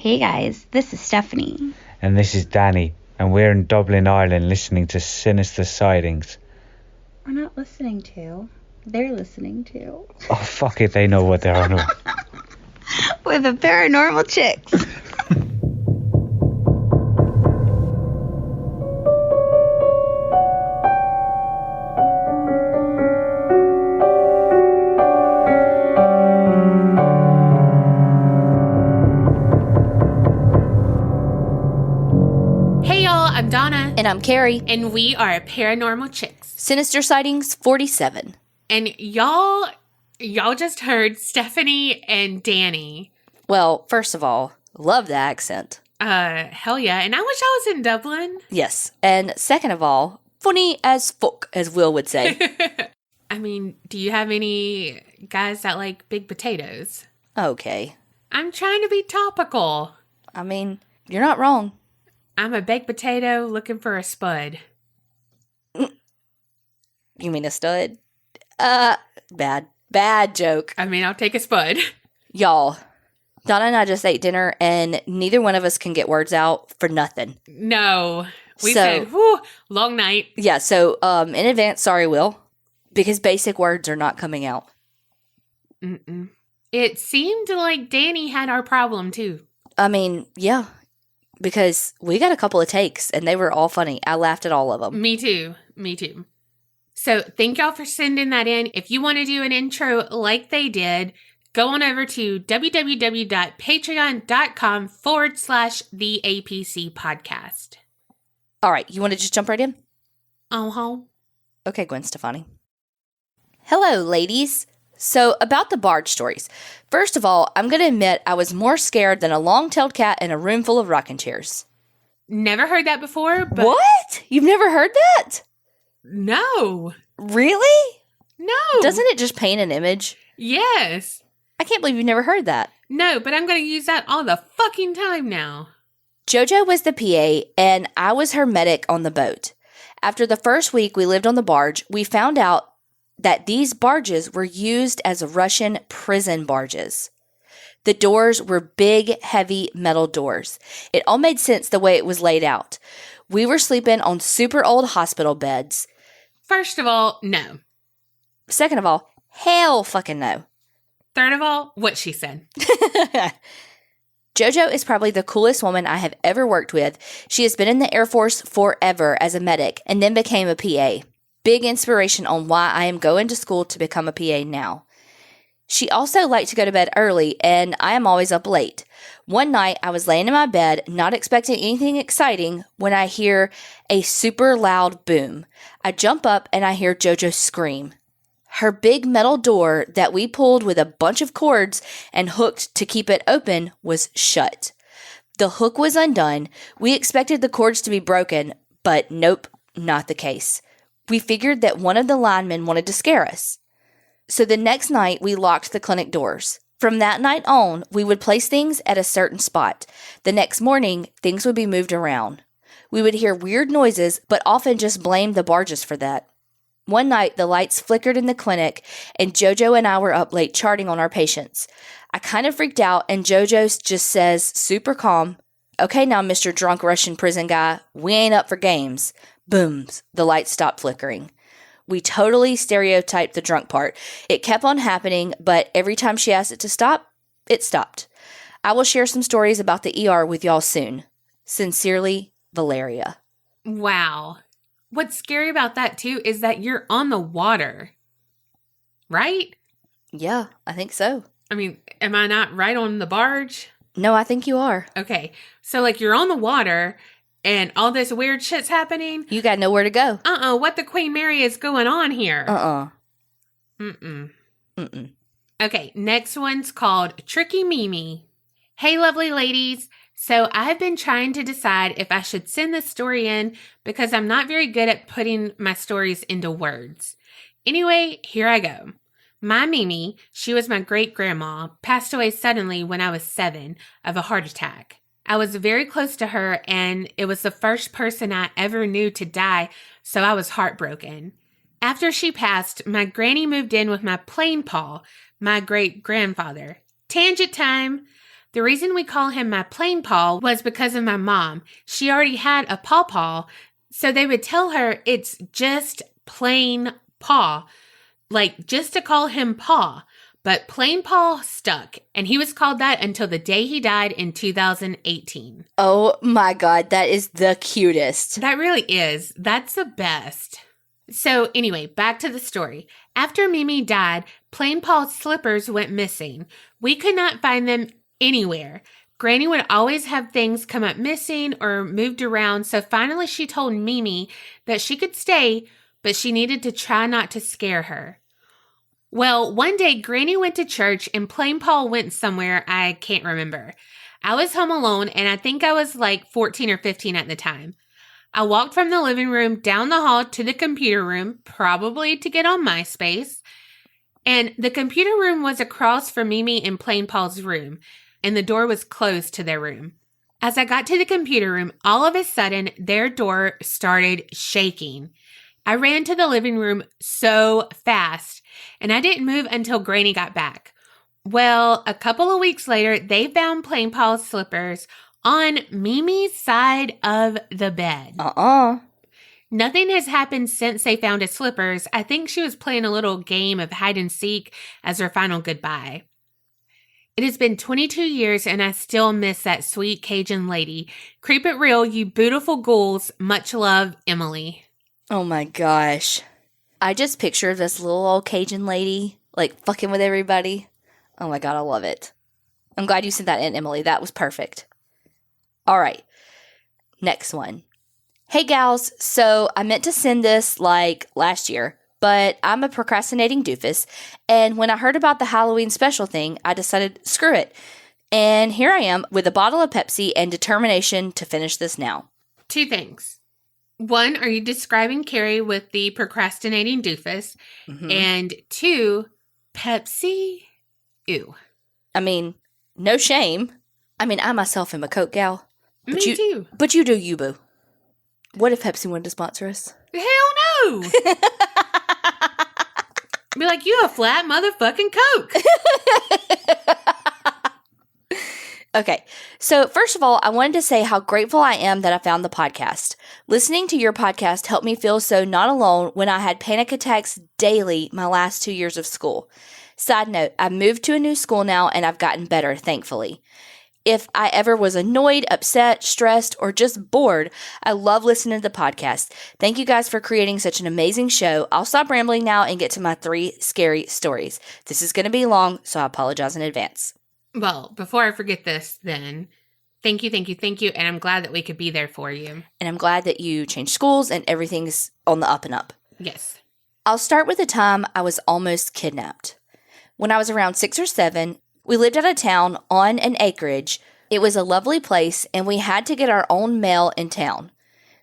Hey guys, this is Stephanie. And this is Danny, and we're in Dublin, Ireland, listening to Sinister Sightings. We're not listening to. They're listening to. Oh, fuck it, they know what they're on about. With the Paranormal Chicks. I'm Donna. And I'm Carrie. And we are Paranormal Chicks. Sinister Sightings 47. And y'all just heard Stephanie and Danny. Well, first of all, love the accent. Hell yeah. And I wish I was in Dublin. Yes. And second of all, funny as fuck, as Will would say. I mean, do you have any guys that like big potatoes? Okay. I'm trying to be topical. I mean, you're not wrong. I'm a baked potato looking for a spud. You mean a stud? Bad joke. I mean, I'll take a spud. Y'all, Donna and I just ate dinner, and neither one of us can get words out for nothing. No. We said, whew, long night. Yeah, so in advance, sorry, Will, because basic words are not coming out. Mm-mm. It seemed like Danny had our problem, too. I mean, yeah. Because we got a couple of takes, and they were all funny. I laughed at all of them. Me too. So thank y'all for sending that in. If you want to do an intro like they did, go on over to www.patreon.com/the APC All right. You want to just jump right in? Uh-huh. Okay, Gwen Stefani. Hello, ladies. So, about the barge stories. First of all, I'm going to admit I was more scared than a long-tailed cat in a room full of rocking chairs. Never heard that before, but... What? You've never heard that? No. Really? No. Doesn't it just paint an image? Yes. I can't believe you've never heard that. No, but I'm going to use that all the fucking time now. JoJo was the PA, and I was her medic on the boat. After the first week we lived on the barge, we found out that these barges were used as Russian prison barges. The doors were big, heavy metal doors. It all made sense the way it was laid out. We were sleeping on super old hospital beds. First of all, no. Second of all, hell fucking no. Third of all, what she said. JoJo is probably the coolest woman I have ever worked with. She has been in the Air Force forever as a medic and then became a PA. Big inspiration on why I am going to school to become a PA now. She also liked to go to bed early, and I am always up late. One night, I was laying in my bed, not expecting anything exciting, when I hear a super loud boom. I jump up, and I hear JoJo scream. Her big metal door that we pulled with a bunch of cords and hooked to keep it open was shut. The hook was undone. We expected the cords to be broken, but nope, not the case. We figured that one of the linemen wanted to scare us. So the next night, we locked the clinic doors. From that night on, we would place things at a certain spot. The next morning, things would be moved around. We would hear weird noises, but often just blamed the barges for that. One night, the lights flickered in the clinic, and JoJo and I were up late charting on our patients. I kind of freaked out, and JoJo just says, super calm, "Okay now, Mr. Drunk Russian Prison Guy, we ain't up for games." Booms, the lights stopped flickering. We totally stereotyped the drunk part. It kept on happening, but every time she asked it to stop, it stopped. I will share some stories about the ER with y'all soon. Sincerely, Valeria. Wow. What's scary about that, too, is that you're on the water. Right? Yeah, I think so. I mean, am I not right on the barge? No, I think you are. Okay. So, like, you're on the water... and all this weird shit's happening. You got nowhere to go. What the Queen Mary is going on here? Mm-mm. Okay, next one's called Tricky Mimi. Hey, lovely ladies. So I have been trying to decide if I should send this story in because I'm not very good at putting my stories into words. Anyway, here I go. My Mimi, she was my great-grandma, passed away suddenly when I was 7 of a heart attack. I was very close to her, and it was the first person I ever knew to die, so I was heartbroken. After she passed, my granny moved in with my plain paw, my great-grandfather. Tangent time! The reason we call him my plain paw was because of my mom. She already had a pawpaw, so they would tell her it's just plain paw, like just to call him paw. But plain paw stuck, and he was called that until the day he died in 2018. Oh my God, that is the cutest. That really is. That's the best. So anyway, back to the story. After Mimi died, plain paw's slippers went missing. We could not find them anywhere. Granny would always have things come up missing or moved around, so finally she told Mimi that she could stay, but she needed to try not to scare her. Well, one day Granny went to church and plain paw went somewhere I can't remember. I was home alone and I think I was like 14 or 15 at the time. I walked from the living room down the hall to the computer room, probably to get on MySpace. And the computer room was across from Mimi and plain paw's room, and the door was closed to their room. As I got to the computer room, all of a sudden, their door started shaking. I ran to the living room so fast, and I didn't move until Granny got back. Well, a couple of weeks later, they found plain paw's slippers on Mimi's side of the bed. Nothing has happened since they found his slippers. I think she was playing a little game of hide and seek as her final goodbye. It has been 22 years and I still miss that sweet Cajun lady. Creep it real, you beautiful ghouls. Much love, Emily. Oh my gosh. I just pictured this little old Cajun lady, like, fucking with everybody. Oh my God, I love it. I'm glad you sent that in, Emily. That was perfect. All right. Next one. Hey, gals. So I meant to send this, like, last year, but I'm a procrastinating doofus, and when I heard about the Halloween special thing, I decided, screw it. And here I am with a bottle of Pepsi and determination to finish this now. 2 things. 1, are you describing Carrie with the procrastinating doofus? Mm-hmm. And 2, Pepsi? Ew. I mean, no shame. I mean, I myself am a Coke gal. Me too. But you do you, boo. What if Pepsi wanted to sponsor us? Hell no! Be like, you a flat motherfucking Coke. Okay, so first of all, I wanted to say how grateful I am that I found the podcast. Listening to your podcast helped me feel so not alone when I had panic attacks daily my last 2 years of school. Side note, I've moved to a new school now and I've gotten better, thankfully. If I ever was annoyed, upset, stressed, or just bored, I love listening to the podcast. Thank you guys for creating such an amazing show. I'll stop rambling now and get to my 3 scary stories. This is going to be long, so I apologize in advance. Well, before I forget this, then, thank you, and I'm glad that we could be there for you. And I'm glad that you changed schools and everything's on the up and up. Yes. I'll start with the time I was almost kidnapped. When I was around 6 or 7, we lived out of town on an acreage. It was a lovely place, and we had to get our own mail in town.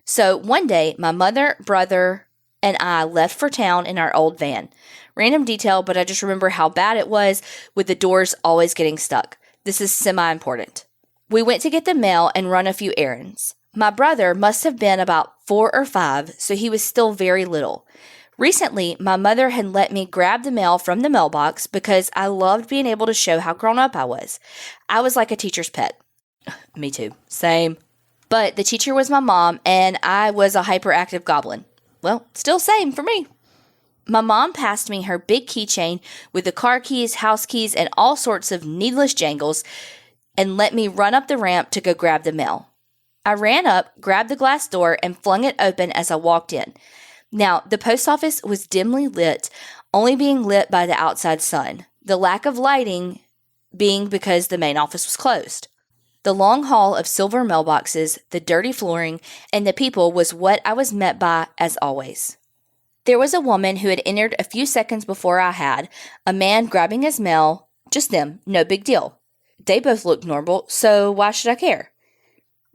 So one day, my mother, brother, and I left for town in our old van. Random detail, but I just remember how bad it was with the doors always getting stuck. This is semi-important. We went to get the mail and run a few errands. My brother must have been about 4 or 5, so he was still very little. Recently, my mother had let me grab the mail from the mailbox because I loved being able to show how grown up I was. I was like a teacher's pet. Me too. Same. But the teacher was my mom, and I was a hyperactive goblin. Well, still same for me. My mom passed me her big keychain with the car keys, house keys, and all sorts of needless jangles, and let me run up the ramp to go grab the mail. I ran up, grabbed the glass door, and flung it open as I walked in. Now, the post office was dimly lit, only being lit by the outside sun, the lack of lighting being because the main office was closed. The long hall of silver mailboxes, the dirty flooring, and the people was what I was met by as always. There was a woman who had entered a few seconds before I had, a man grabbing his mail, just them, no big deal. They both looked normal, so why should I care?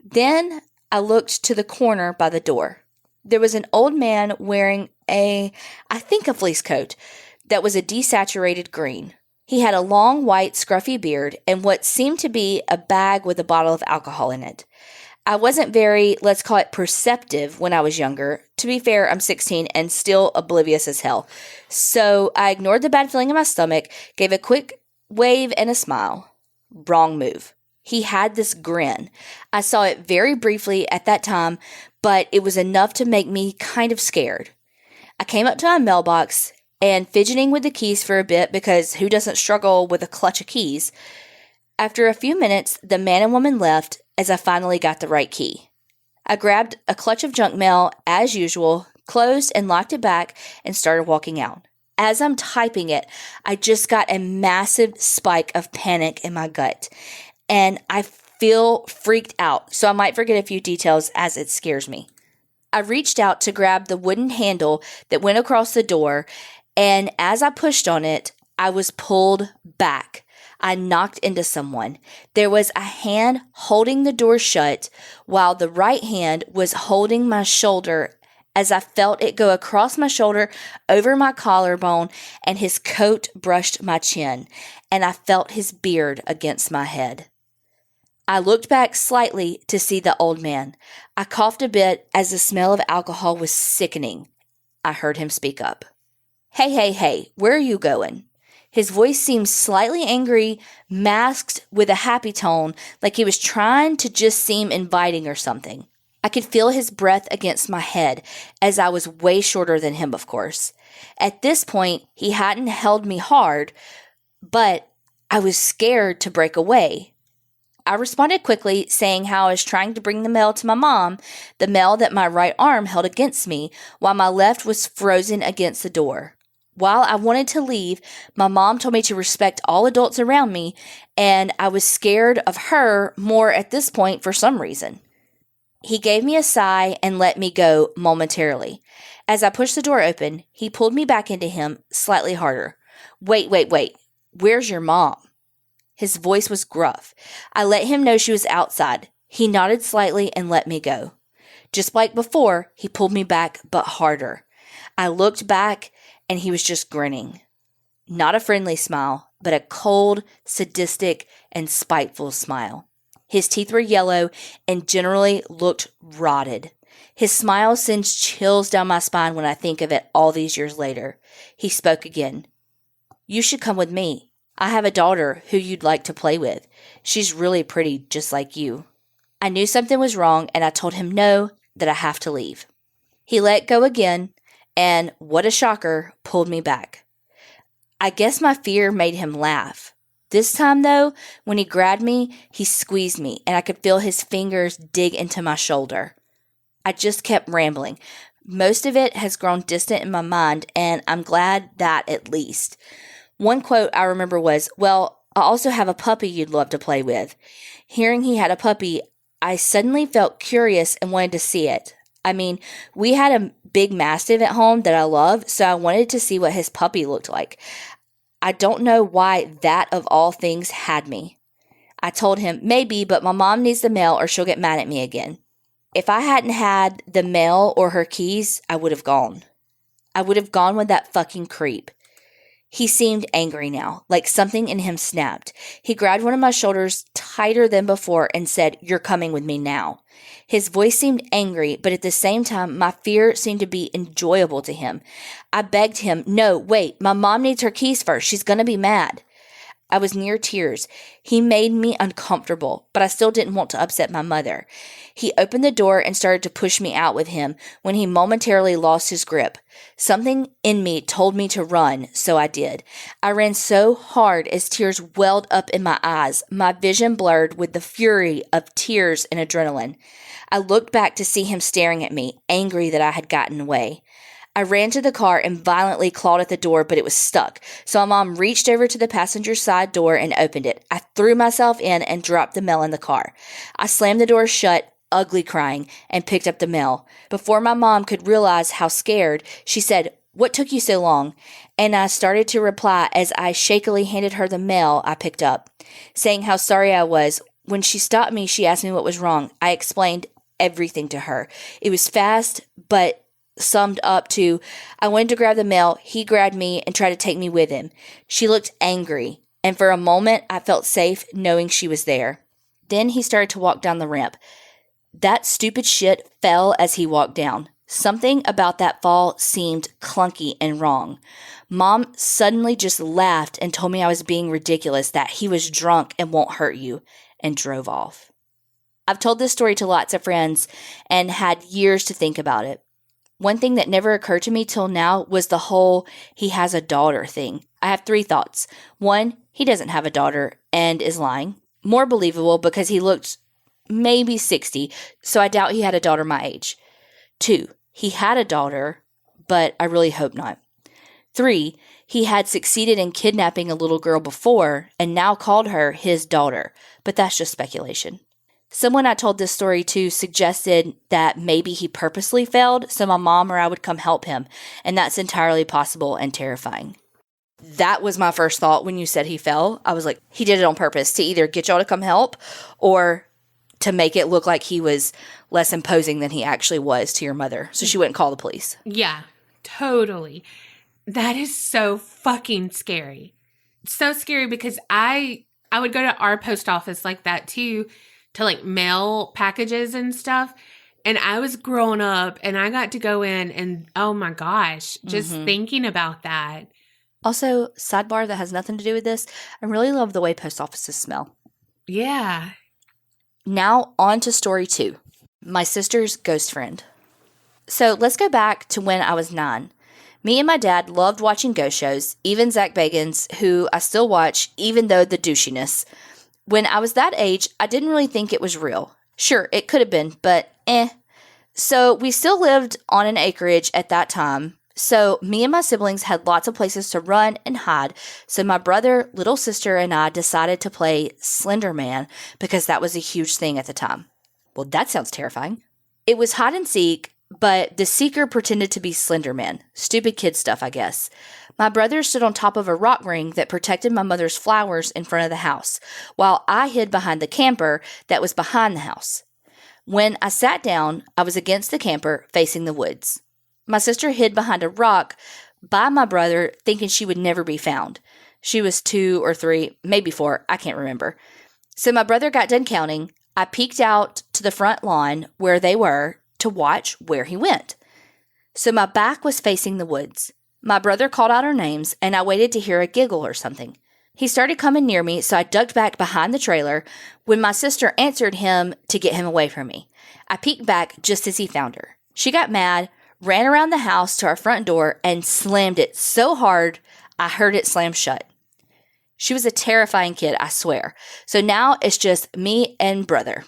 Then I looked to the corner by the door. There was an old man wearing a fleece coat that was a desaturated green. He had a long, white, scruffy beard and what seemed to be a bag with a bottle of alcohol in it. I wasn't very, let's call it, perceptive when I was younger. To be fair, I'm 16 and still oblivious as hell. So I ignored the bad feeling in my stomach, gave a quick wave and a smile. Wrong move. He had this grin. I saw it very briefly at that time, but it was enough to make me kind of scared. I came up to my mailbox and fidgeting with the keys for a bit because who doesn't struggle with a clutch of keys? After a few minutes, the man and woman left as I finally got the right key. I grabbed a clutch of junk mail as usual, closed and locked it back, and started walking out. As I'm typing it, I just got a massive spike of panic in my gut, and I feel freaked out, so I might forget a few details as it scares me. I reached out to grab the wooden handle that went across the door, and as I pushed on it, I was pulled back. I knocked into someone. There was a hand holding the door shut, while the right hand was holding my shoulder as I felt it go across my shoulder, over my collarbone, and his coat brushed my chin, and I felt his beard against my head. I looked back slightly to see the old man. I coughed a bit as the smell of alcohol was sickening. I heard him speak up. Hey, where are you going? His voice seemed slightly angry, masked with a happy tone, like he was trying to just seem inviting or something. I could feel his breath against my head, as I was way shorter than him, of course. At this point, he hadn't held me hard, but I was scared to break away. I responded quickly, saying how I was trying to bring the mail to my mom, the mail that my right arm held against me, while my left was frozen against the door. While I wanted to leave, my mom told me to respect all adults around me, and I was scared of her more at this point for some reason. He gave me a sigh and let me go momentarily. As I pushed the door open, he pulled me back into him slightly harder. Wait. Where's your mom? His voice was gruff. I let him know she was outside. He nodded slightly and let me go. Just like before, he pulled me back, but harder. I looked back, and he was just grinning. Not a friendly smile, but a cold, sadistic, and spiteful smile. His teeth were yellow and generally looked rotted. His smile sends chills down my spine when I think of it all these years later. He spoke again. You should come with me. I have a daughter who you'd like to play with. She's really pretty, just like you. I knew something was wrong, and I told him no, that I have to leave. He let go again, and, what a shocker, pulled me back. I guess my fear made him laugh. This time, though, when he grabbed me, he squeezed me, and I could feel his fingers dig into my shoulder. I just kept rambling. Most of it has grown distant in my mind, and I'm glad that at least. One quote I remember was, well, I also have a puppy you'd love to play with. Hearing he had a puppy, I suddenly felt curious and wanted to see it. I mean, we had a big mastiff at home that I love, so I wanted to see what his puppy looked like. I don't know why that of all things had me. I told him, maybe, but my mom needs the mail or she'll get mad at me again. If I hadn't had the mail or her keys, I would have gone. I would have gone with that fucking creep. He seemed angry now, like something in him snapped. He grabbed one of my shoulders tighter than before and said, "You're coming with me now." His voice seemed angry, but at the same time, my fear seemed to be enjoyable to him. I begged him, "No, wait, my mom needs her keys first. She's going to be mad." I was near tears. He made me uncomfortable, but I still didn't want to upset my mother. He opened the door and started to push me out with him when he momentarily lost his grip. Something in me told me to run, so I did. I ran so hard as tears welled up in my eyes, my vision blurred with the fury of tears and adrenaline. I looked back to see him staring at me, angry that I had gotten away. I ran to the car and violently clawed at the door, but it was stuck. So my mom reached over to the passenger side door and opened it. I threw myself in and dropped the mail in the car. I slammed the door shut, ugly crying, and picked up the mail. Before my mom could realize how scared, she said, "What took you so long?" And I started to reply as I shakily handed her the mail I picked up, saying how sorry I was. When she stopped me, she asked me what was wrong. I explained everything to her. It was fast, but summed up to, I wanted to grab the mail, he grabbed me and tried to take me with him. She looked angry, and for a moment I felt safe knowing she was there. Then he started to walk down the ramp. That stupid shit fell as he walked down. Something about that fall seemed clunky and wrong. Mom suddenly just laughed and told me I was being ridiculous, that he was drunk and won't hurt you. and drove off. I've told this story to lots of friends and had years to think about it. One thing that never occurred to me till now was the whole he has a daughter thing. I have 3 thoughts. 1, he doesn't have a daughter and is lying. More believable because he looked maybe 60, so I doubt he had a daughter my age. 2, he had a daughter, but I really hope not. 3, he had succeeded in kidnapping a little girl before and now called her his daughter, but that's just speculation. Someone I told this story to suggested that maybe he purposely failed so my mom or I would come help him, and that's entirely possible and terrifying. That was my first thought when you said he fell. I was like, he did it on purpose to either get y'all to come help or to make it look like he was less imposing than he actually was to your mother, so she wouldn't call the police. Yeah, totally. That is so fucking scary. So scary because I would go to our post office like that too, to like mail packages and stuff. And I was growing up and I got to go in and oh my gosh, just thinking about that. Also, sidebar that has nothing to do with this, I really love the way post offices smell. Yeah. Now on to story 2, my sister's ghost friend. So let's go back to when I was 9. Me and my dad loved watching ghost shows, even Zach Bagans, who I still watch, even though the douchiness. When I was that age, I didn't really think it was real. Sure, it could have been, but So we still lived on an acreage at that time. So me and my siblings had lots of places to run and hide. So my brother, little sister, and I decided to play Slender Man because that was a huge thing at the time. Well, that sounds terrifying. It was hide and seek, but the seeker pretended to be Slender Man. Stupid kid stuff, I guess. My brother stood on top of a rock ring that protected my mother's flowers in front of the house, while I hid behind the camper that was behind the house. When I sat down, I was against the camper, facing the woods. My sister hid behind a rock by my brother, thinking she would never be found. She was 2 or 3, maybe 4, I can't remember. So my brother got done counting. I peeked out to the front lawn where they were to watch where he went. So my back was facing the woods. My brother called out our names, and I waited to hear a giggle or something. He started coming near me, so I ducked back behind the trailer when my sister answered him to get him away from me. I peeked back just as he found her. She got mad, ran around the house to our front door, and slammed it so hard I heard it slam shut. She was a terrifying kid, I swear. So now it's just me and brother.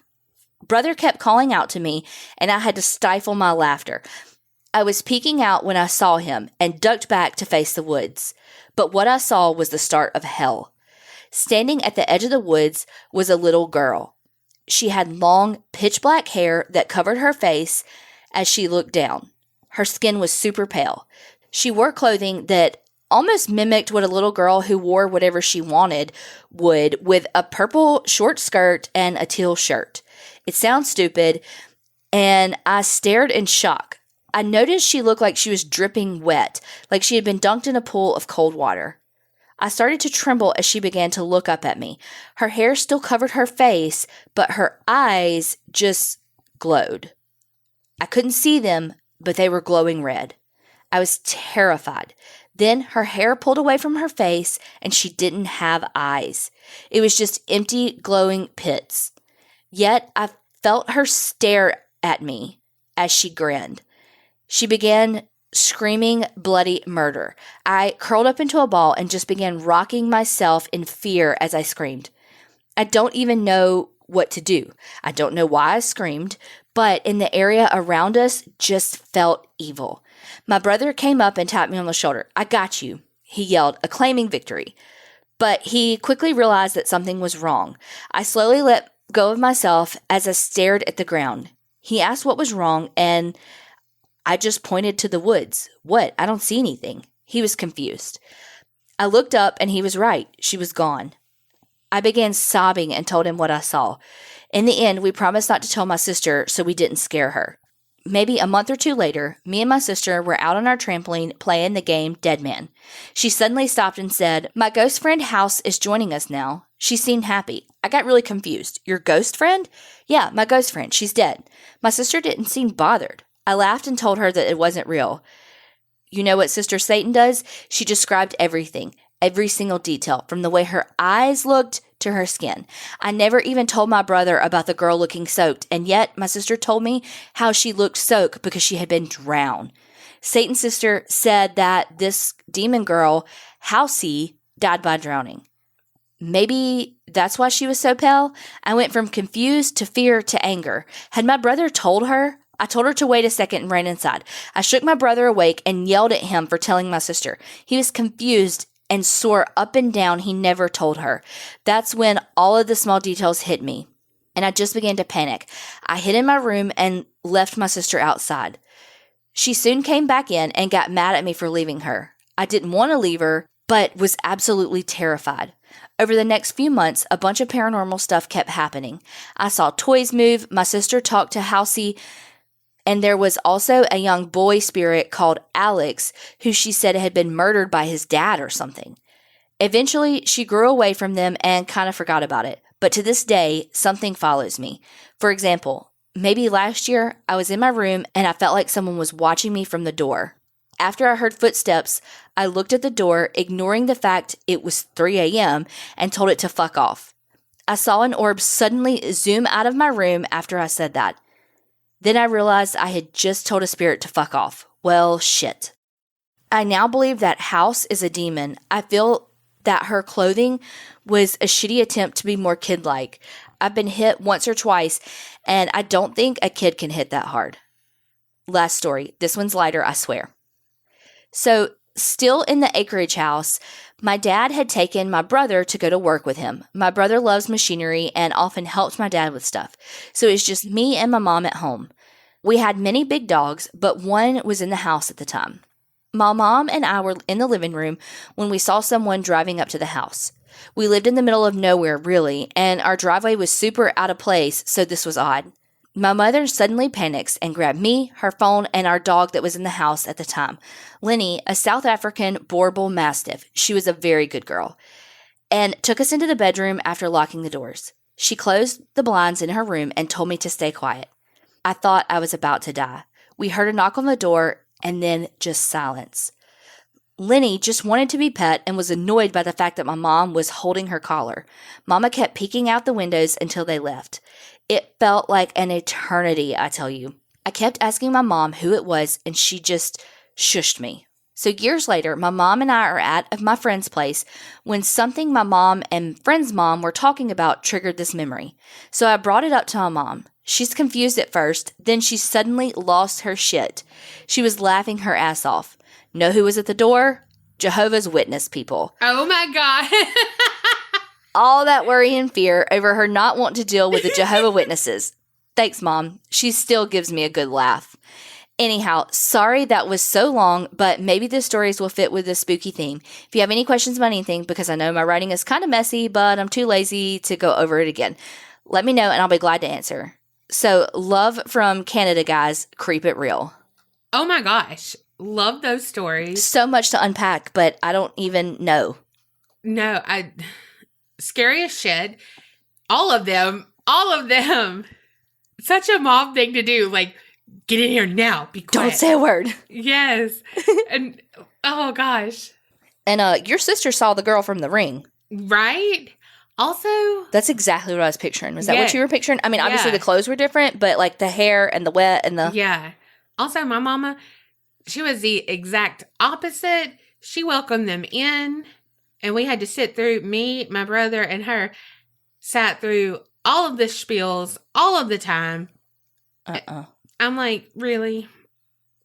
Brother kept calling out to me, and I had to stifle my laughter. I was peeking out when I saw him and ducked back to face the woods. But what I saw was the start of hell. Standing at the edge of the woods was a little girl. She had long, pitch-black hair that covered her face as she looked down. Her skin was super pale. She wore clothing that almost mimicked what a little girl who wore whatever she wanted would, with a purple short skirt and a teal shirt. It sounds stupid, and I stared in shock. I noticed she looked like she was dripping wet, like she had been dunked in a pool of cold water. I started to tremble as she began to look up at me. Her hair still covered her face, but her eyes just glowed. I couldn't see them, but they were glowing red. I was terrified. Then her hair pulled away from her face, and she didn't have eyes. It was just empty, glowing pits. Yet I felt her stare at me as she grinned. She began screaming bloody murder. I curled up into a ball and just began rocking myself in fear as I screamed. I don't even know what to do. I don't know why I screamed, but in the area around us just felt evil. My brother came up and tapped me on the shoulder. "I got you," he yelled, acclaiming victory. But he quickly realized that something was wrong. I slowly let go of myself as I stared at the ground. He asked what was wrong, and I just pointed to the woods. "What? I don't see anything." He was confused. I looked up and he was right. She was gone. I began sobbing and told him what I saw. In the end, we promised not to tell my sister so we didn't scare her. Maybe a month or 2 later, me and my sister were out on our trampoline playing the game Dead Man. She suddenly stopped and said, "My ghost friend House is joining us now." She seemed happy. I got really confused. "Your ghost friend?" "Yeah, my ghost friend. She's dead." My sister didn't seem bothered. I laughed and told her that it wasn't real. You know what Sister Satan does? She described everything, every single detail, from the way her eyes looked to her skin. I never even told my brother about the girl looking soaked, and yet my sister told me how she looked soaked because she had been drowned. Satan's sister said that this demon girl, Housey, died by drowning. Maybe that's why she was so pale. I went from confused to fear to anger. Had my brother told her? I told her to wait a second and ran inside. I shook my brother awake and yelled at him for telling my sister. He was confused and swore up and down he never told her. That's when all of the small details hit me, and I just began to panic. I hid in my room and left my sister outside. She soon came back in and got mad at me for leaving her. I didn't want to leave her, but was absolutely terrified. Over the next few months, a bunch of paranormal stuff kept happening. I saw toys move, my sister talked to Housey, and there was also a young boy spirit called Alex, who she said had been murdered by his dad or something. Eventually, she grew away from them and kind of forgot about it. But to this day, something follows me. For example, maybe last year, I was in my room and I felt like someone was watching me from the door. After I heard footsteps, I looked at the door, ignoring the fact it was 3 a.m., and told it to fuck off. I saw an orb suddenly zoom out of my room after I said that. Then I realized I had just told a spirit to fuck off. Well, shit. I now believe that House is a demon. I feel that her clothing was a shitty attempt to be more kid-like. I've been hit once or twice, and I don't think a kid can hit that hard. Last story. This one's lighter, I swear. So, still in the acreage house, my dad had taken my brother to go to work with him. My brother loves machinery and often helps my dad with stuff. So it's just me and my mom at home. We had many big dogs, but one was in the house at the time. My mom and I were in the living room when we saw someone driving up to the house. We lived in the middle of nowhere, really, and our driveway was super out of place, so this was odd. My mother suddenly panics and grabbed me, her phone, and our dog that was in the house at the time, Lenny, a South African Boer Bull Mastiff. She was a very good girl, and took us into the bedroom after locking the doors. She closed the blinds in her room and told me to stay quiet. I thought I was about to die. We heard a knock on the door and then just silence. Lenny just wanted to be pet and was annoyed by the fact that my mom was holding her collar. Mama kept peeking out the windows until they left. It felt like an eternity, I tell you. I kept asking my mom who it was, and she just shushed me. So years later, my mom and I are at my friend's place when something my mom and friend's mom were talking about triggered this memory. So I brought it up to my mom. She's confused at first, then she suddenly lost her shit. She was laughing her ass off. Know who was at the door? Jehovah's Witness people. Oh my God. All that worry and fear over her not wanting to deal with the Jehovah's Witnesses. Thanks, Mom. She still gives me a good laugh. Anyhow, sorry that was so long, but maybe the stories will fit with this spooky theme. If you have any questions about anything, because I know my writing is kind of messy, but I'm too lazy to go over it again, let me know and I'll be glad to answer. So, love from Canada, guys. Creep it real. Oh my gosh. Love those stories. So much to unpack, but I don't even know. No, scary as shit. All of them. Such a mom thing to do. Like, get in here now. Be quiet. Don't say a word. Yes. And, oh gosh. And your sister saw the girl from The Ring. Right? Also. That's exactly what I was picturing. Was that what you were picturing? I mean, obviously the clothes were different, but like the hair and the wet and the. Yeah. Also, my mama, she was the exact opposite. She welcomed them in, and we had to sit through, me, my brother, and her, sat through all of the spiels all of the time. I'm like, really?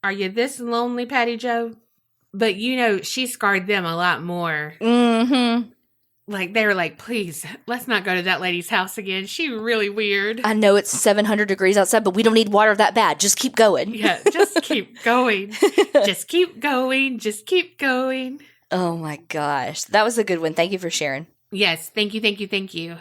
Are you this lonely, Patty Joe? But she scarred them a lot more. Mm-hmm. Like, they were like, please, let's not go to that lady's house again. She's really weird. I know it's 700 degrees outside, but we don't need water that bad. Just keep going. Yeah, just keep going. Just keep going. Just keep going. Oh my gosh. That was a good one. Thank you for sharing. Yes. Thank you. Thank you. Thank you.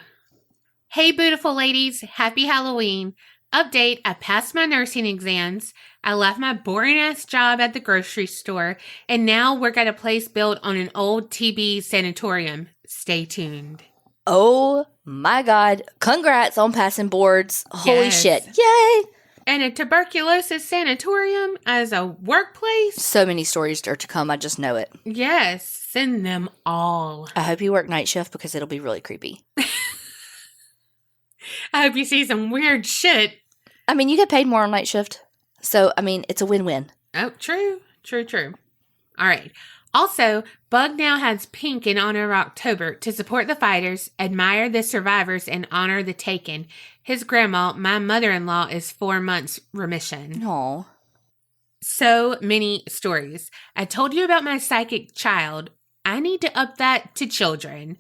Hey, beautiful ladies. Happy Halloween. Update. I passed my nursing exams. I left my boring-ass job at the grocery store, and now we're at a place built on an old TB sanatorium. Stay tuned. Oh my God. Congrats on passing boards. Holy shit. Yay. And a tuberculosis sanatorium as a workplace. So many stories are to come. I just know it. Yes. Send them all. I hope you work night shift because it'll be really creepy. I hope you see some weird shit. I mean, you get paid more on night shift. So, I mean, it's a win-win. Oh, true. All right. Also, Bug now has pink in honor of October to support the fighters, admire the survivors, and honor the taken. His grandma, my mother-in-law, is 4 months remission. Aw. So many stories. I told you about my psychic child. I need to up that to children.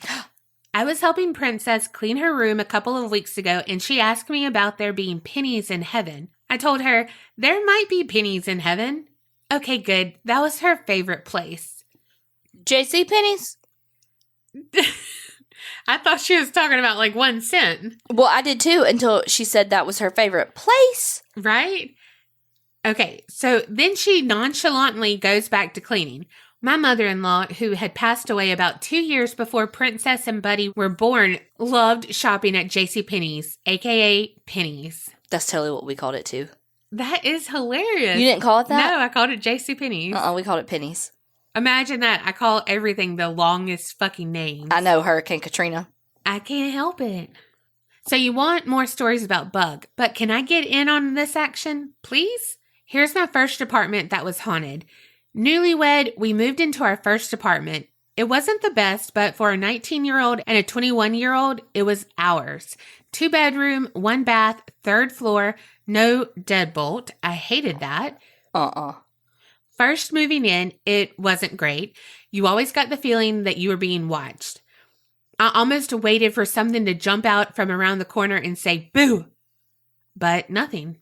I was helping Princess clean her room a couple of weeks ago, and she asked me about there being pennies in heaven. I told her, there might be pennies in heaven. Okay, good. That was her favorite place. JC pennies? I thought she was talking about like 1 cent. Well, I did too until she said that was her favorite place. Right? Okay, so then she nonchalantly goes back to cleaning. My mother-in-law, who had passed away about 2 years before Princess and Buddy were born, loved shopping at JCPenney's, a.k.a. Pennies. That's totally what we called it too. That is hilarious. You didn't call it that? No, I called it JCPenney's. We called it pennies. Imagine that. I call everything the longest fucking names. I know, Hurricane Katrina. I can't help it. So you want more stories about Bug, but can I get in on this action, please? Here's my first apartment that was haunted. Newlywed, we moved into our first apartment. It wasn't the best, but for a 19-year-old and a 21-year-old, it was ours. 2-bedroom, 1 bath, 3rd floor, no deadbolt. I hated that. First moving in, it wasn't great. You always got the feeling that you were being watched. I almost waited for something to jump out from around the corner and say, boo! But nothing.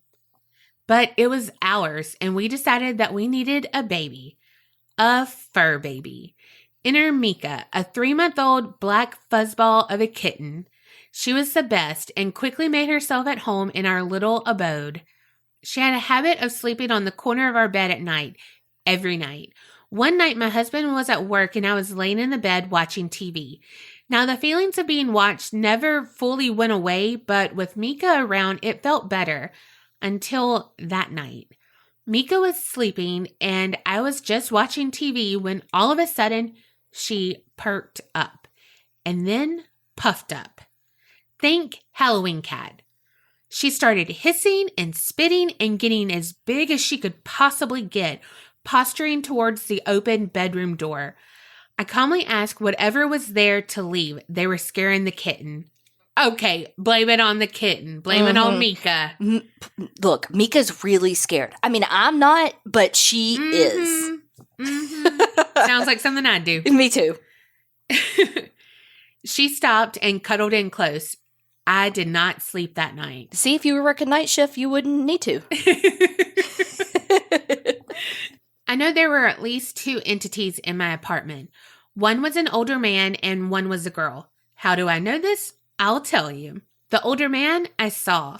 But it was ours, and we decided that we needed a baby. A fur baby. Enter Mika, a 3-month-old black fuzzball of a kitten. She was the best and quickly made herself at home in our little abode. She had a habit of sleeping on the corner of our bed at night, every night. One night, my husband was at work and I was laying in the bed watching TV. Now, the feelings of being watched never fully went away, but with Mika around, it felt better. Until that night. Mika was sleeping and I was just watching TV when all of a sudden she perked up and then puffed up. Think Halloween cat. She started hissing and spitting and getting as big as she could possibly get, posturing towards the open bedroom door. I calmly asked whatever was there to leave. They were scaring the kitten. Okay, blame it on the kitten. Blame it on Mika. Look, Mika's really scared. I mean, I'm not, but she is. Sounds like something I'd do. Me too. She stopped and cuddled in close. I did not sleep that night. See, if you were working night shift, you wouldn't need to. I know there were at least 2 entities in my apartment. One was an older man and one was a girl. How do I know this? I'll tell you. The older man I saw.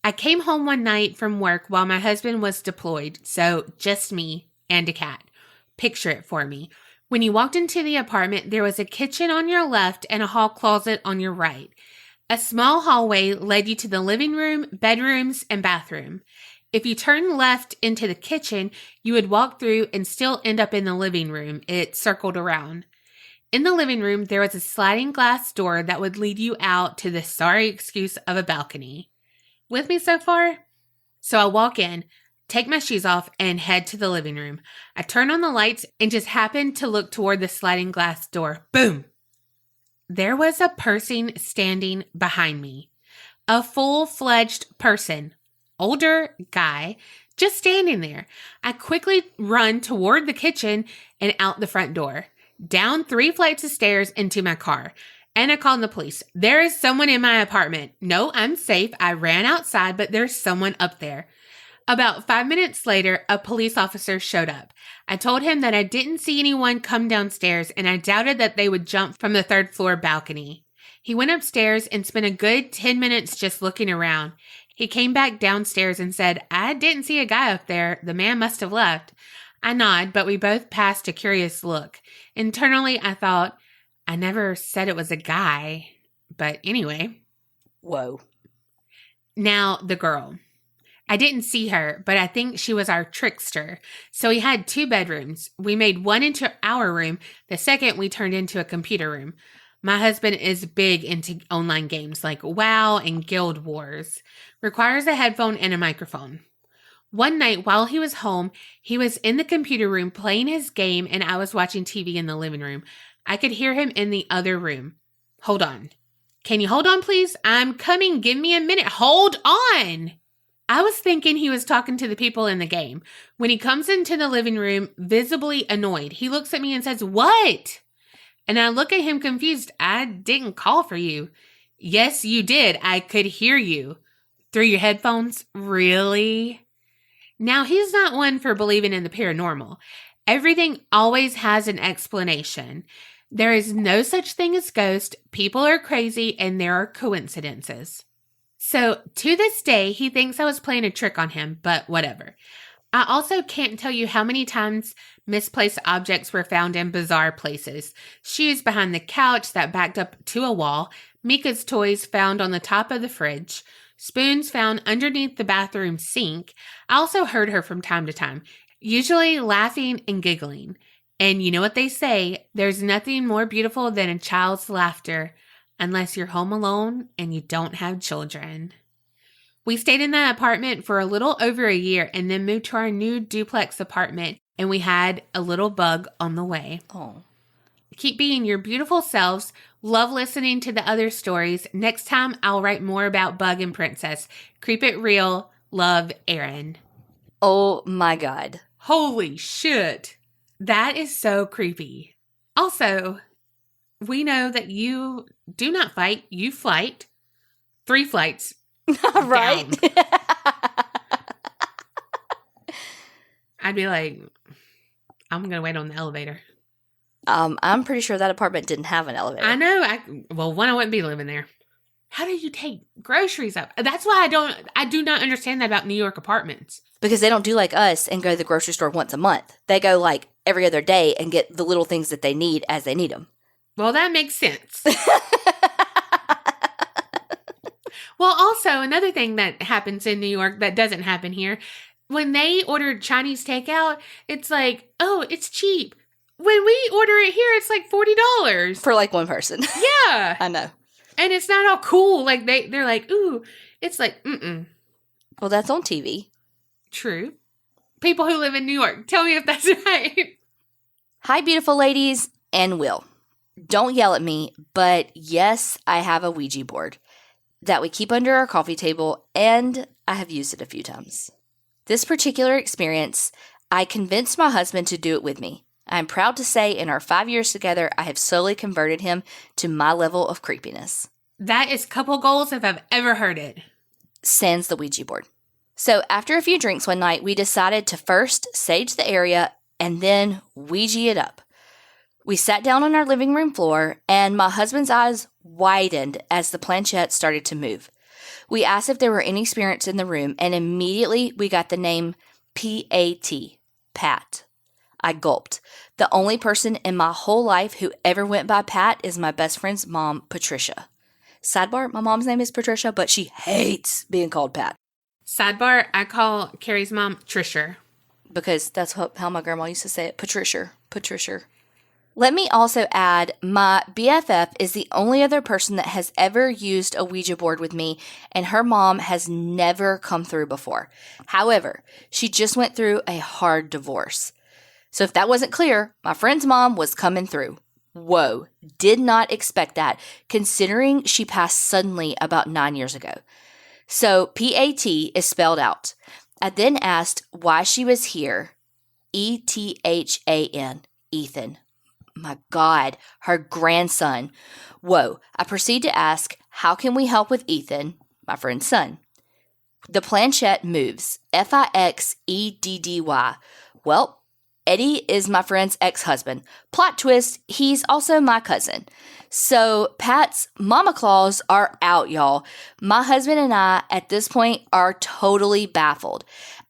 I came home one night from work while my husband was deployed, so just me and a cat. Picture it for me. When you walked into the apartment, there was a kitchen on your left and a hall closet on your right. A small hallway led you to the living room, bedrooms, and bathroom. If you turned left into the kitchen, you would walk through and still end up in the living room. It circled around. In the living room, there was a sliding glass door that would lead you out to the sorry excuse of a balcony. With me so far? So I walk in, take my shoes off, and head to the living room. I turn on the lights and just happen to look toward the sliding glass door. Boom! There was a person standing behind me. A full-fledged person. Older guy, just standing there. I quickly run toward the kitchen and out the front door. Down 3 flights of stairs into my car. And I called the police. There is someone in my apartment. No, I'm safe. I ran outside, but there's someone up there. About 5 minutes later, a police officer showed up. I told him that I didn't see anyone come downstairs and I doubted that they would jump from the 3rd floor balcony. He went upstairs and spent a good 10 minutes just looking around. He came back downstairs and said, I didn't see a guy up there. The man must have left. I nod, but we both passed a curious look. Internally, I thought, I never said it was a guy. But anyway. Whoa. Now, the girl. I didn't see her, but I think she was our trickster. So we had 2 bedrooms. We made one into our room. The second we turned into a computer room. My husband is big into online games like WoW and Guild Wars. Requires a headphone and a microphone. One night while he was home, he was in the computer room playing his game and I was watching TV in the living room. I could hear him in the other room. Hold on. Can you hold on, please? I'm coming. Give me a minute. Hold on. I was thinking he was talking to the people in the game. When he comes into the living room, visibly annoyed, he looks at me and says, "What?" And I look at him confused. "I didn't call for you." "Yes, you did. I could hear you." "Through your headphones?" "Really?" Now, he's not one for believing in the paranormal. Everything always has an explanation. There is no such thing as ghosts. People are crazy and there are coincidences. So, to this day, he thinks I was playing a trick on him, but whatever. I also can't tell you how many times misplaced objects were found in bizarre places. Shoes behind the couch that backed up to a wall, Mika's toys found on the top of the fridge, spoons found underneath the bathroom sink. I also heard her from time to time, usually laughing and giggling. And you know what they say, there's nothing more beautiful than a child's laughter. Unless you're home alone and you don't have children. We stayed in that apartment for a little over a year and then moved to our new duplex apartment, and we had a little bug on the way. Oh. Keep being your beautiful selves. Love listening to the other stories. Next time, I'll write more about Bug and Princess. Creep it real. Love, Aaron. Oh my God. Holy shit. That is so creepy. Also, we know that you do not fight, you flight. 3 flights. Right? I'd be like, I'm going to wait on the elevator. I'm pretty sure that apartment didn't have an elevator. I know. One, I wouldn't be living there. How do you take groceries up? That's why I do not understand that about New York apartments. Because they don't do like us and go to the grocery store once a month. They go like every other day and get the little things that they need as they need them. Well, that makes sense. Well, also, another thing that happens in New York that doesn't happen here, when they order Chinese takeout, it's like, oh, it's cheap. When we order it here, it's like $40. For like one person. Yeah. I know. And it's not all cool. Like, they're like, ooh, it's like, Well, that's on TV. True. People who live in New York, tell me if that's right. Hi, beautiful ladies, and Will. Don't yell at me, but yes, I have a Ouija board that we keep under our coffee table, and I have used it a few times. This particular experience, I convinced my husband to do it with me. I am proud to say in our 5 years together, I have slowly converted him to my level of creepiness. That is couple goals if I've ever heard it. Sans the Ouija board. So after a few drinks one night, we decided to first sage the area and then Ouija it up. We sat down on our living room floor, and my husband's eyes widened as the planchette started to move. We asked if there were any spirits in the room, and immediately we got the name P-A-T, Pat. I gulped. The only person in my whole life who ever went by Pat is my best friend's mom, Patricia. Sidebar, my mom's name is Patricia, but she hates being called Pat. Sidebar, I call Carrie's mom Trisha. Because that's how my grandma used to say it, Patricia. Let me also add, my BFF is the only other person that has ever used a Ouija board with me, and her mom has never come through before. However, she just went through a hard divorce. So if that wasn't clear, my friend's mom was coming through. Whoa, did not expect that, considering she passed suddenly about 9 years ago. So P-A-T is spelled out. I then asked why she was here. E-T-H-A-N, Ethan. My God, her grandson. Whoa. I proceed to ask, how can we help with Ethan, my friend's son? The planchette moves. F-I-X-E-D-D-Y. Well, Eddie is my friend's ex-husband. Plot twist, he's also my cousin. So Pat's mama claws are out, y'all. My husband and I, at this point, are totally baffled.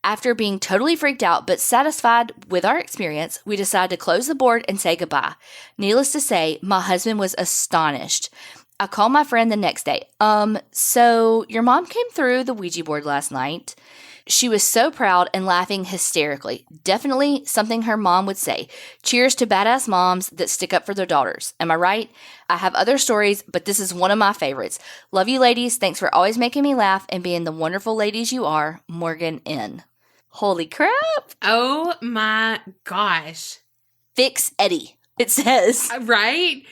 After being totally freaked out but satisfied with our experience, we decided to close the board and say goodbye. Needless to say, my husband was astonished. I called my friend the next day. So your mom came through the Ouija board last night. She was so proud and laughing hysterically. Definitely something her mom would say. Cheers to badass moms that stick up for their daughters. Am I right? I have other stories, but this is one of my favorites. Love you ladies. Thanks for always making me laugh and being the wonderful ladies you are. Morgan N. Holy crap. Oh my gosh. Fix Eddie, it says. Right?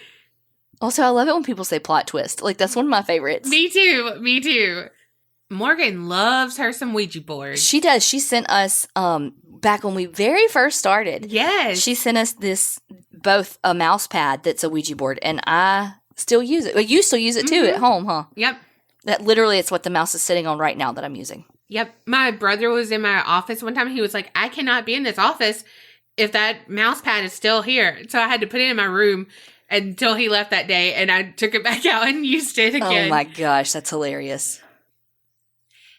Also, I love it when people say plot twist. Like, that's one of my favorites. Me too. Morgan loves her some Ouija boards. She does. She sent us, back when we very first started. Yes. She sent us both a mouse pad that's a Ouija board, and I still use it. Well, you still use it too at home, huh? Yep. That literally, it's what the mouse is sitting on right now that I'm using. Yep. My brother was in my office one time. He was like, I cannot be in this office if that mouse pad is still here. So I had to put it in my room until he left that day, and I took it back out and used it again. Oh my gosh, that's hilarious.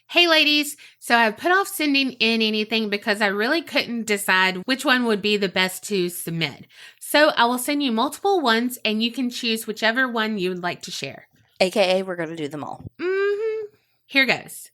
Hey ladies, so I put off sending in anything because I really couldn't decide which one would be the best to submit. So I will send you multiple ones and you can choose whichever one you would like to share. AKA, we're going to do them all. Here goes.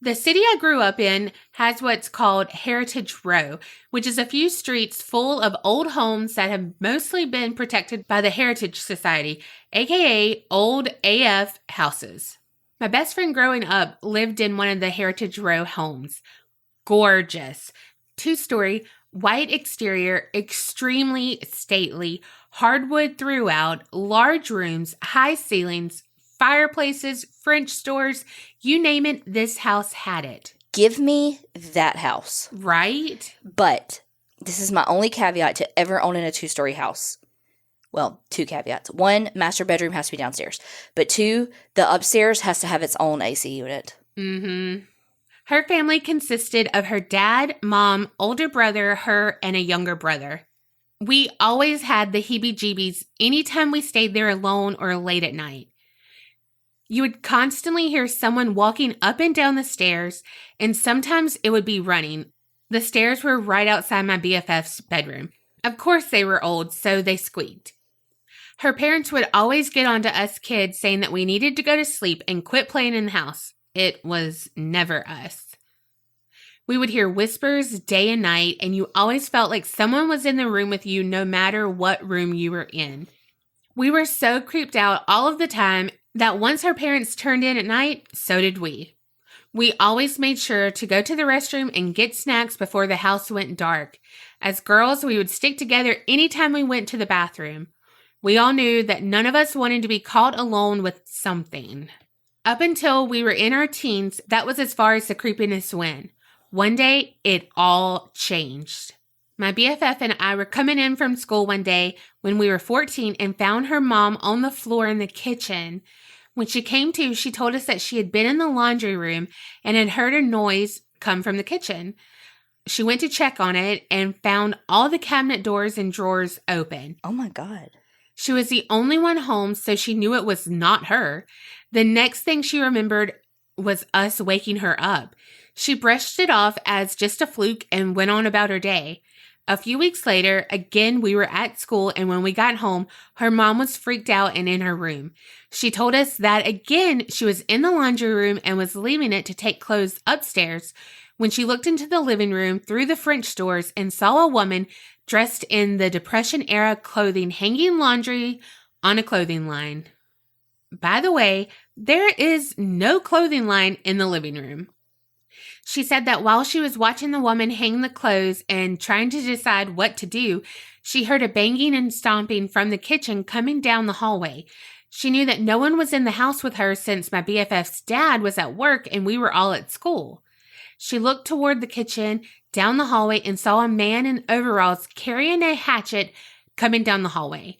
The city I grew up in has what's called Heritage Row, which is a few streets full of old homes that have mostly been protected by the Heritage Society, aka old AF houses. My best friend growing up lived in one of the Heritage Row homes. Gorgeous. 2-story, white exterior, extremely stately, hardwood throughout, large rooms, high ceilings, fireplaces, French doors, you name it, this house had it. Give me that house. Right? But this is my only caveat to ever owning a 2-story house. Well, 2 caveats. 1, master bedroom has to be downstairs. But 2, the upstairs has to have its own AC unit. Her family consisted of her dad, mom, older brother, her, and a younger brother. We always had the heebie-jeebies anytime we stayed there alone or late at night. You would constantly hear someone walking up and down the stairs, and sometimes it would be running. The stairs were right outside my BFF's bedroom. Of course they were old, so they squeaked. Her parents would always get on to us kids saying that we needed to go to sleep and quit playing in the house. It was never us. We would hear whispers day and night, and you always felt like someone was in the room with you no matter what room you were in. We were so creeped out all of the time that once her parents turned in at night, so did we. We always made sure to go to the restroom and get snacks before the house went dark. As girls, we would stick together anytime we went to the bathroom. We all knew that none of us wanted to be caught alone with something. Up until we were in our teens, that was as far as the creepiness went. One day, it all changed. My BFF and I were coming in from school one day when we were 14 and found her mom on the floor in the kitchen. When she came to, she told us that she had been in the laundry room and had heard a noise come from the kitchen. She went to check on it and found all the cabinet doors and drawers open. Oh my God. She was the only one home, so she knew it was not her. The next thing she remembered was us waking her up. She brushed it off as just a fluke and went on about her day. A few weeks later, again, we were at school, and when we got home, her mom was freaked out and in her room. She told us that, again, she was in the laundry room and was leaving it to take clothes upstairs when she looked into the living room through the French doors and saw a woman dressed in the Depression-era clothing hanging laundry on a clothing line. By the way, there is no clothing line in the living room. She said that while she was watching the woman hang the clothes and trying to decide what to do, she heard a banging and stomping from the kitchen coming down the hallway. She knew that no one was in the house with her since my BFF's dad was at work and we were all at school. She looked toward the kitchen, down the hallway, and saw a man in overalls carrying a hatchet coming down the hallway.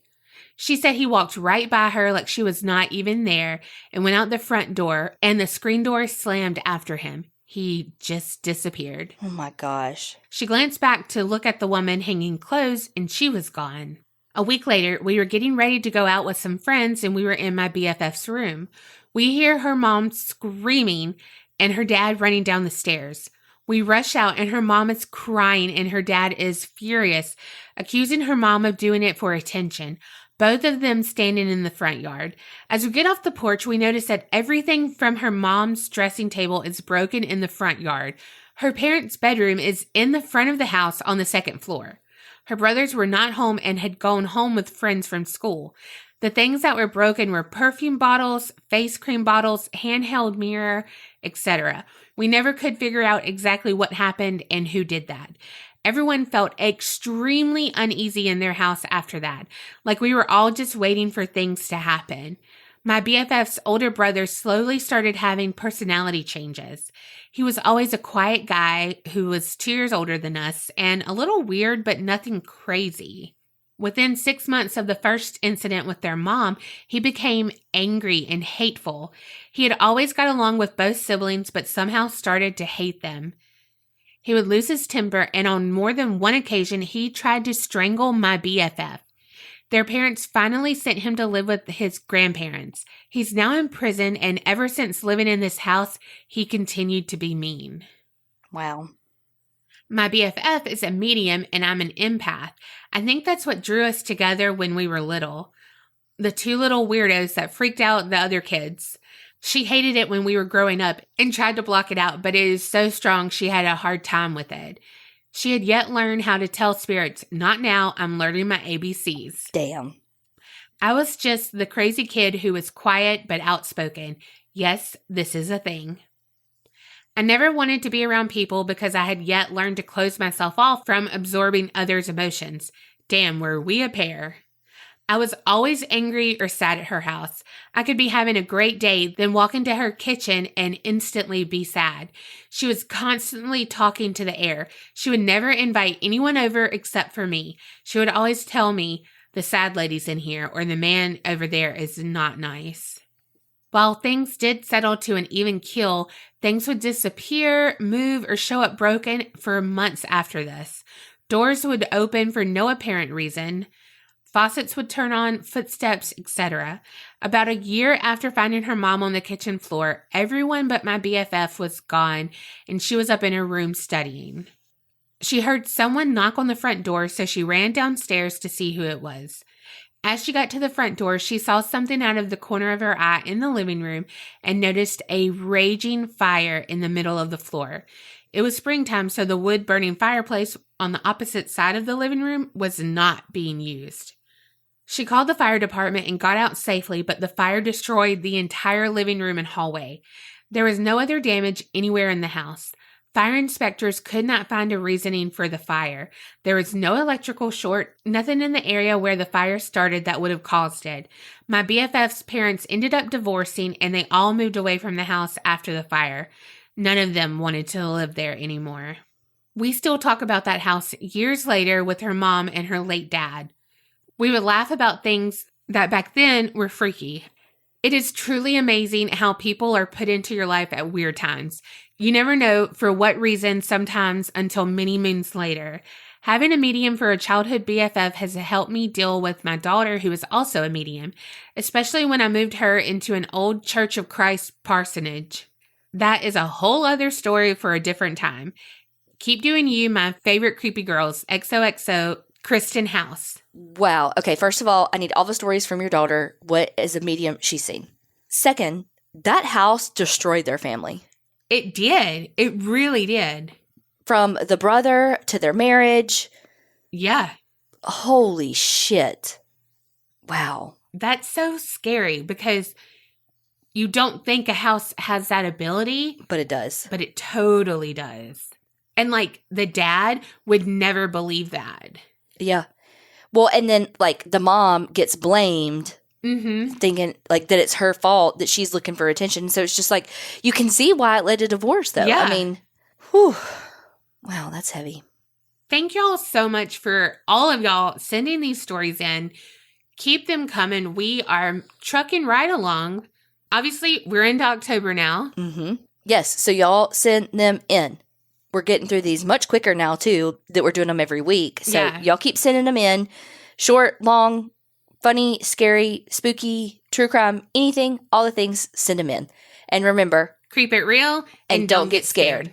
She said he walked right by her like she was not even there and went out the front door, and the screen door slammed after him. He just disappeared. Oh my gosh. She glanced back to look at the woman hanging clothes, and she was gone. A week later, we were getting ready to go out with some friends, and we were in my BFF's room. We hear her mom screaming and her dad running down the stairs. We rush out, and her mom is crying, and her dad is furious, accusing her mom of doing it for attention. both of them standing in the front yard. As we get off the porch, we notice that everything from her mom's dressing table is broken in the front yard. Her parents' bedroom is in the front of the house on the second floor. Her brothers were not home and had gone home with friends from school. The things that were broken were perfume bottles, face cream bottles, handheld mirror, etc. We never could figure out exactly what happened and who did that. Everyone felt extremely uneasy in their house after that, like we were all just waiting for things to happen. My BFF's older brother slowly started having personality changes. He was always a quiet guy who was 2 years older than us and a little weird, but nothing crazy. Within 6 months of the first incident with their mom, he became angry and hateful. He had always got along with both siblings, but somehow started to hate them. He would lose his temper, and on more than one occasion, he tried to strangle my BFF. Their parents finally sent him to live with his grandparents. He's now in prison, and ever since living in this house, he continued to be mean. Wow. My BFF is a medium, and I'm an empath. I think that's what drew us together when we were little. The two little weirdos that freaked out the other kids. She hated it when we were growing up and tried to block it out, but it is so strong she had a hard time with it. She had yet learned how to tell spirits, not now, I'm learning my ABCs. Damn. I was just the crazy kid who was quiet but outspoken. Yes, this is a thing. I never wanted to be around people because I had yet learned to close myself off from absorbing others' emotions. Damn, were we a pair. I was always angry or sad at her house. I could be having a great day, then walk into her kitchen and instantly be sad. She was constantly talking to the air. She would never invite anyone over except for me. She would always tell me, the sad lady's in here, or the man over there is not nice. While things did settle to an even keel, things would disappear, move, or show up broken for months after this. Doors would open for no apparent reason. Faucets would turn on, footsteps, etc. About a year after finding her mom on the kitchen floor, everyone but my BFF was gone, and she was up in her room studying. She heard someone knock on the front door, so she ran downstairs to see who it was. As she got to the front door, she saw something out of the corner of her eye in the living room and noticed a raging fire in the middle of the floor. It was springtime, so the wood-burning fireplace on the opposite side of the living room was not being used. She called the fire department and got out safely, but the fire destroyed the entire living room and hallway. There was no other damage anywhere in the house. Fire inspectors could not find a reasoning for the fire. There was no electrical short, nothing in the area where the fire started that would have caused it. My BFF's parents ended up divorcing, and they all moved away from the house after the fire. None of them wanted to live there anymore. We still talk about that house years later with her mom and her late dad. We would laugh about things that back then were freaky. It is truly amazing how people are put into your life at weird times. You never know for what reason, sometimes until many moons later. Having a medium for a childhood BFF has helped me deal with my daughter, who is also a medium, especially when I moved her into an old Church of Christ parsonage. That is a whole other story for a different time. Keep doing you, my favorite creepy girls. XOXO, Kristen House. Wow. Okay, first of all, I need all the stories from your daughter. What is a medium she's seen? Second, that house destroyed their family. It did. It really did. From the brother to their marriage. Yeah. Holy shit. Wow. That's so scary because you don't think a house has that ability. But it does. But it totally does. And like the dad would never believe that. Yeah. Well, and then like the mom gets blamed, thinking like that it's her fault that she's looking for attention. So it's just like, you can see why it led to divorce though. Yeah. I mean, whew. Wow, that's heavy. Thank y'all so much for all of y'all sending these stories in. Keep them coming. We are trucking right along. Obviously, we're into October now. Mm-hmm. Yes, so y'all send them in. We're getting through these much quicker now, too, that we're doing them every week. So y'all keep sending them in. Short, long, funny, scary, spooky, true crime, anything, all the things, send them in. And remember, keep it real and don't get scared.